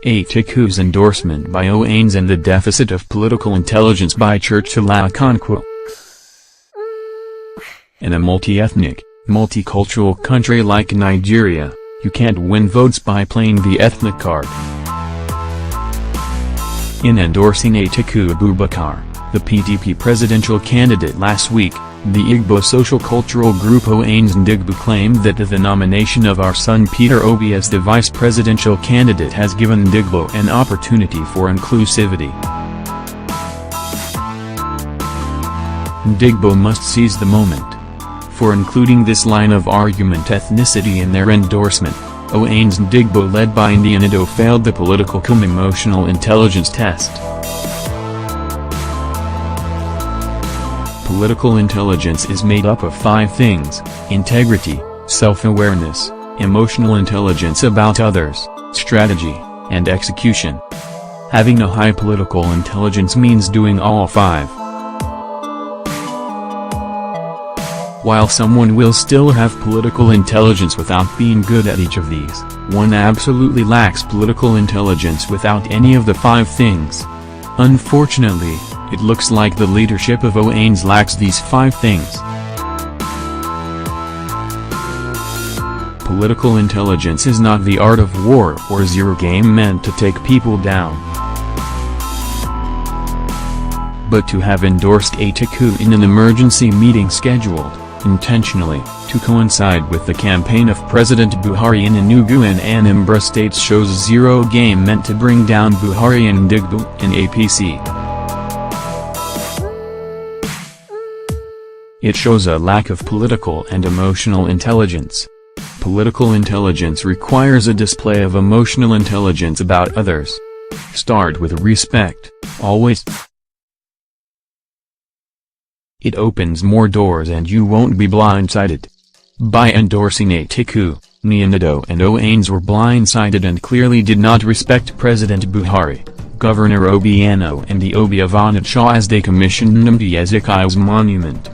Atiku's endorsement by Ohaneze and the deficit of political intelligence by Churchill. Okonkwo. In a multi-ethnic, multicultural country like Nigeria, you can't win votes by playing the ethnic card. In endorsing Atiku Abubakar, the PDP presidential candidate last week, the Igbo social cultural group Ohaneze Ndigbo claimed that the nomination of our son Peter Obi as the vice presidential candidate has given Ndigbo an opportunity for inclusivity. Ndigbo must seize the moment. For including this line of argument ethnicity in their endorsement, Ohaneze Ndigbo led by Nnia Nwodo failed the political emotional intelligence test. Political intelligence is made up of 5 things: integrity, self-awareness, emotional intelligence about others, strategy, and execution. Having a high political intelligence means doing all 5. While someone will still have political intelligence without being good at each of these, one absolutely lacks political intelligence without any of the 5 things. Unfortunately, it looks like the leadership of Ohaneze lacks these 5 things. Political intelligence is not the art of war or zero game meant to take people down, but to have endorsed Atiku in an emergency meeting scheduled, intentionally, to coincide with the campaign of President Buhari in Enugu and Anambra states shows zero game meant to bring down Buhari and Ndigbo in APC. It shows a lack of political and emotional intelligence. Political intelligence requires a display of emotional intelligence about others. Start with respect, always. It opens more doors and you won't be blindsided. By endorsing Atiku, Nnia Nwodo and Ohaneze were blindsided and clearly did not respect President Buhari, Governor Obiano and the Obi of Onitsha as they commissioned Nnamdi Azikiwe's monument.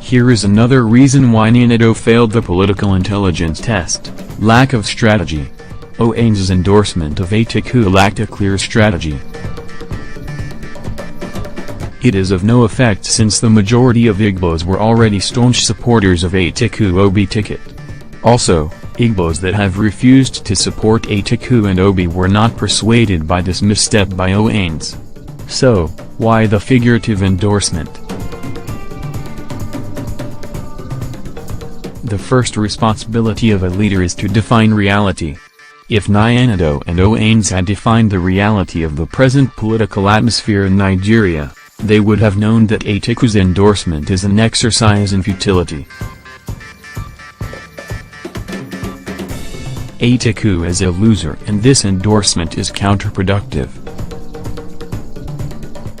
Here is another reason why Nnia Nwodo failed the political intelligence test: lack of strategy. Ohanese's endorsement of Atiku lacked a clear strategy. It is of no effect since the majority of Igbos were already staunch supporters of Atiku-Obi ticket. Also, Igbos that have refused to support Atiku and Obi were not persuaded by this misstep by Ohaneze. So, why the figurative endorsement? The first responsibility of a leader is to define reality. If Nnia Nwodo and Ohaneze had defined the reality of the present political atmosphere in Nigeria, they would have known that Atiku's endorsement is an exercise in futility. Atiku is a loser and this endorsement is counterproductive.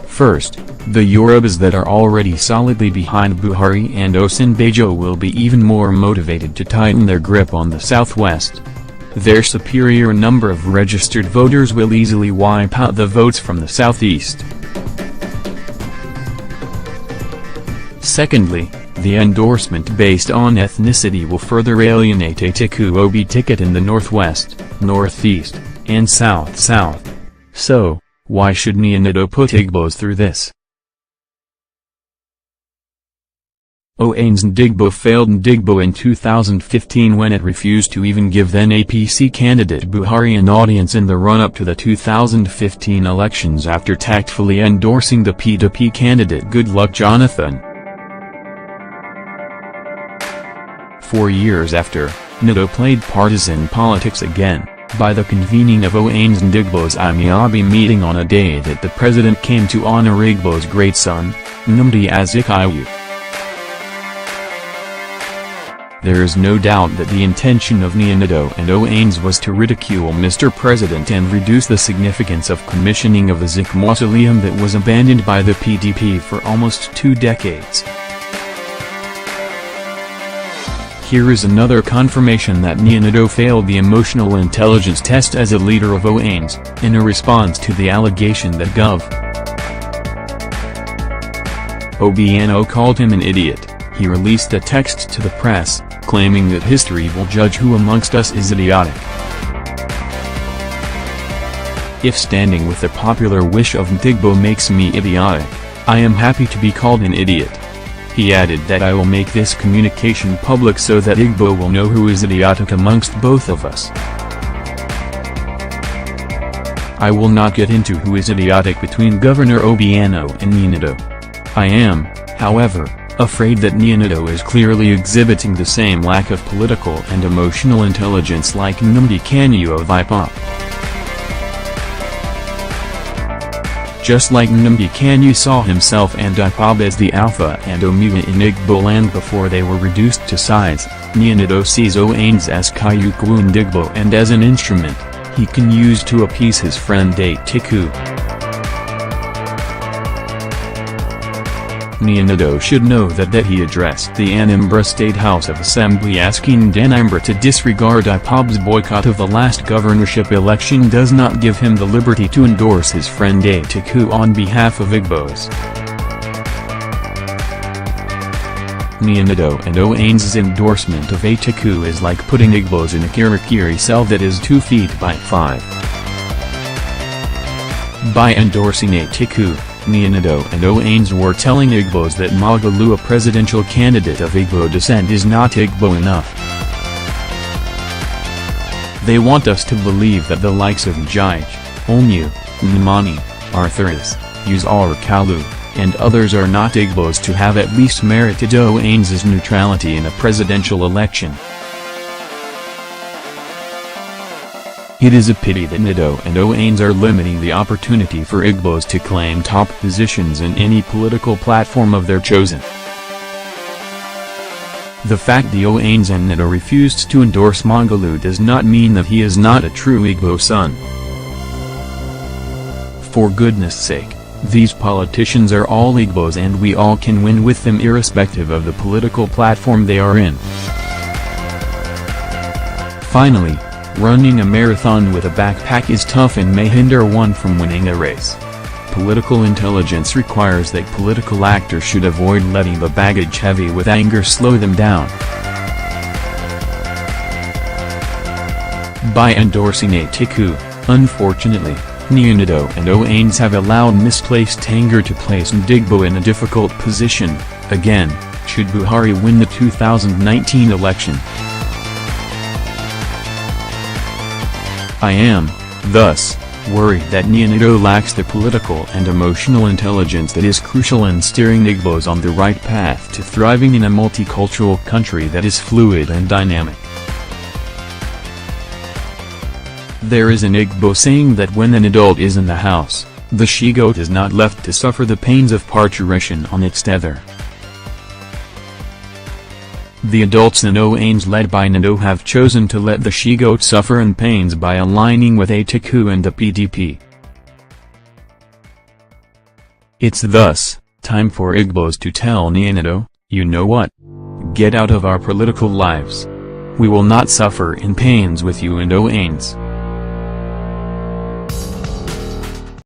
First, the Yorubas that are already solidly behind Buhari and Osinbajo will be even more motivated to tighten their grip on the southwest. Their superior number of registered voters will easily wipe out the votes from the southeast. Secondly, the endorsement based on ethnicity will further alienate Atiku-Obi ticket in the northwest, northeast, and south-south. So, why should Nnia Nwodo put Igbos through this? Ohaneze Ndigbo failed Ndigbo in 2015 when it refused to even give then APC candidate Buhari an audience in the run-up to the 2015 elections after tactfully endorsing the PDP candidate Goodluck Jonathan. 4 years after, Nwodo played partisan politics again, by the convening of Ohaneze Ndigbo's Amiabi meeting on a day that the president came to honor Igbo's great son, Nnamdi Azikiwe. There is no doubt that the intention of Nnia Nwodo and Ohaneze was to ridicule Mr. President and reduce the significance of commissioning of the Zik mausoleum that was abandoned by the PDP for almost 2 decades. Here is another confirmation that Nnia Nwodo failed the emotional intelligence test as a leader of Ohaneze, in a response to the allegation that Gov. Obiano called him an idiot. he released a text to the press, claiming that history will judge who amongst us is idiotic. If standing with the popular wish of Igbo makes me idiotic, I am happy to be called an idiot. He added that I will make this communication public so that Igbo will know who is idiotic amongst both of us. I will not get into who is idiotic between Governor Obiano and Nnia Nwodo. I am, however, afraid that Nnia Nwodo is clearly exhibiting the same lack of political and emotional intelligence like Nnamdi Kanu of IPOB. Just like Nnamdi Kanu saw himself and IPOB as the alpha and omega in Igbo land before they were reduced to size, Nnia Nwodo sees Ohaneze as Kayukwu and Igbo and as an instrument he can use to appease his friend Atiku. Nnia Nwodo should know that he addressed the Anambra State House of Assembly asking Anambra to disregard IPOB's boycott of the last governorship election does not give him the liberty to endorse his friend Atiku on behalf of Igbos. Nnia Nwodo and Ohaneze's endorsement of Atiku is like putting Igbos in a kirikiri cell that is 2 feet by 5. By endorsing Atiku, Nnia Nwodo and Ohaneze were telling Igbos that Magalu, a presidential candidate of Igbo descent, is not Igbo enough. They want us to believe that the likes of Jige, Onyu, Nnamani, Arthurus, Uzar Kalu, and others are not Igbos to have at least merited Ohaneze's neutrality in a presidential election. It is a pity that Nwodo and Ohaneze are limiting the opportunity for Igbos to claim top positions in any political platform of their chosen. The fact that Ohaneze and Nwodo refused to endorse Magalu does not mean that he is not a true Igbo son. For goodness sake, these politicians are all Igbos and we all can win with them irrespective of the political platform they are in. Finally, running a marathon with a backpack is tough and may hinder one from winning a race. Political intelligence requires that political actors should avoid letting the baggage heavy with anger slow them down. By endorsing Atiku, unfortunately, Nnia Nwodo and Ohaneze have allowed misplaced anger to place Igbo in a difficult position, again, should Buhari win the 2019 election. I am, thus, worried that Nnia Nwodo lacks the political and emotional intelligence that is crucial in steering Igbos on the right path to thriving in a multicultural country that is fluid and dynamic. There is an Igbo saying that when an adult is in the house, the she-goat is not left to suffer the pains of parturition on its tether. The adults in Ohaneze led by Nwodo have chosen to let the she-goat suffer in pains by aligning with Atiku and the PDP. It's thus time for Igbos to tell Nnia Nwodo, you know what? Get out of our political lives. We will not suffer in pains with you and Ohaneze.